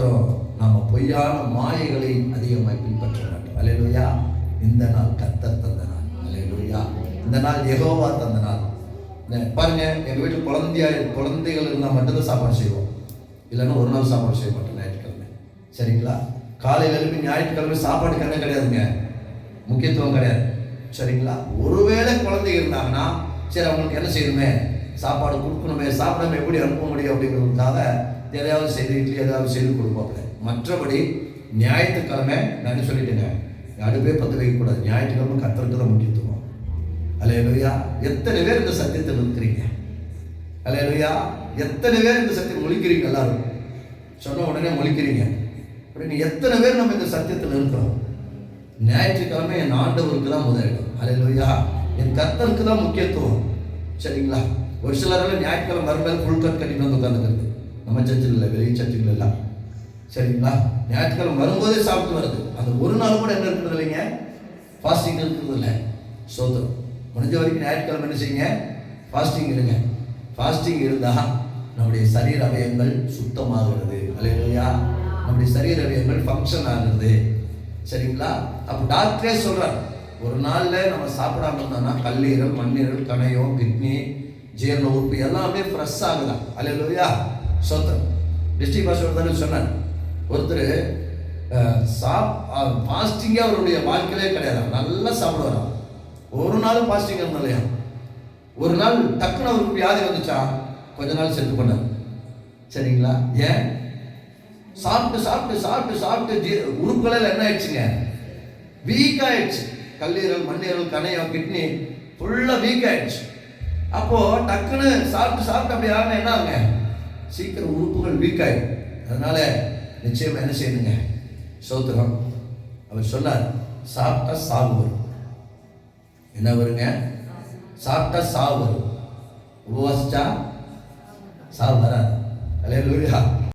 ஸ்தோத்திரம், நம்ம பொய்யான மாயைகளை அதிகமாக பின்பற்ற வேண்டும். அல்லேலூயா. இந்த நாள் கர்த்தர் தந்த நாள். அல்லேலூயா. இந்த நாள் யெகோவா தந்த நாள். பாருங்க, எங்கள் வீட்டில் குழந்தைகள் இருந்தால் மட்டும்தான் சாப்பாடு செய்வோம், இல்லைன்னா ஒரு நாள் சாப்பாடு செய்ய மாட்டோம் ஞாயிற்றுக்கிழமை. சரிங்களா? காலையில் எழுப்பி ஞாயிற்றுக்கிழமை சாப்பாடு கண்ணே கிடையாதுங்க, முக்கியத்துவம் கிடையாது. சரிங்களா? ஒருவேளை குழந்தைங்க இருந்தாங்கன்னா சரி, அவங்களுக்கு என்ன செய்யணுமே, சாப்பாடு கொடுக்கணுமே, சாப்பிடாம எப்படி அனுப்ப முடியும் அப்படிங்கிறதுக்காக எதையாவது செய்து இட்லி ஏதாவது செய்து கொடுப்பாப்புல. மற்றபடி ஞாயிற்றுக்கிழமை நான் சொல்லிட்டேங்க, அடுப்பே பற்ற வைக்கக்கூடாது. ஞாயிற்றுக்கிழமை கர்த்தருக்கு தான் முக்கியத்துவம். அல்லேலூயா. எத்தனை பேர் இந்த சத்தியத்தில் இருக்கிறீங்க? அல்லேலூயா. எத்தனை பேர் இந்த சத்தியம் முழிக்கிறீங்க? எல்லாரும் சொன்ன உடனே முழிக்கிறீங்க. அப்படின்னு எத்தனை பேர் நம்ம இந்த சத்தியத்தில் இருக்கிறோம்? ஞாயிற்றுக்கிழமை என் ஆண்டவருக்கு தான் முதலிடம். அல்லேலூயா. என் கர்த்தருக்கு தான் முக்கியத்துவம். சரிங்களா? ஒரு சிலரெல்லாம் ஞாயிற்றுக்கிழமை மறுபடியும் ஃபுல் கட் கட்டிட்டு வந்து உட்காந்துக்கிறது. நம்ம சர்ச்சில் இல்லை, வெளியே சர்ச்சுகள் எல்லாம். சரிங்களா? ஞாயிற்றுக்கிழமை வரும்போதே சாப்பிட்டு வருது. அந்த ஒரு நாள் கூட என்ன இருக்கிறது இல்லைங்க, ஃபாஸ்டிங் இருக்கிறது இல்லை. சோதரம் முடிஞ்ச வரைக்கும் ஞாயிற்றுக்கிழமை என்ன செய்யுங்க, ஃபாஸ்டிங் இருங்க. ஃபாஸ்டிங் இருந்தால் நம்முடைய சரீர அவயங்கள் சுத்தமாகிறது. அல்லேலூயா. நம்முடைய சரீர அவயங்கள் ஃபங்க்ஷன் ஆகுறது. சரிங்களா? அப்போ டாக்டரே சொல்கிறார், ஒரு நாளில் நம்ம சாப்பிடாம இருந்தோம்னா கல்லீரல், மண்ணீரல், கணையம், கிட்னி, ஜீரண உறுப்பு எல்லாமே ஃப்ரெஷ் ஆகுதான். அல்லேலூயா. சோதரம் டிஸ்ட்ரிக்ட் பாஸ்டர் தானே சொன்னார், ஒருத்தர் ஃபாஸ்டிங்கே அவருடைய வாழ்க்கையிலே கிடையாது, நல்லா சாப்பிடுவாராம். ஒரு நாள் ஃபாஸ்டிங் இருந்தா இல்லையா, ஒரு நாள் டக்குன்னு அவருக்கு வியாதி வந்துச்சா, கொஞ்ச நாள் செத்து பண்ணார். சரிங்களா? ஏன்? சாப்பிட்டு சாப்பிட்டு சாப்பிட்டு சாப்பிட்டு உறுப்புகளில் என்ன ஆயிடுச்சுங்க, வீக் ஆயிடுச்சு. கல்லீரல், மண்ணீரல், கணையம், கிட்னி ஃபுல்லாக வீக் ஆயிடுச்சு. அப்போ டக்குன்னு சாப்பிட்டு சாப்பிட்டு அப்படி யாருன்னா என்ன ஆகுங்க, சீக்கிரம் உறுப்புகள் வீக் ஆயிடும். அதனால நிச்சயமா என்ன செய்யணுங்க, சோத்திரம். அவர் சொன்னார், சாப்பிட்டா சாவு வரும். என்ன வருங்க? சாப்பிட்டா சாவு வரும். உபவாசிச்சா சாவு வராது. அல்லேலூயா.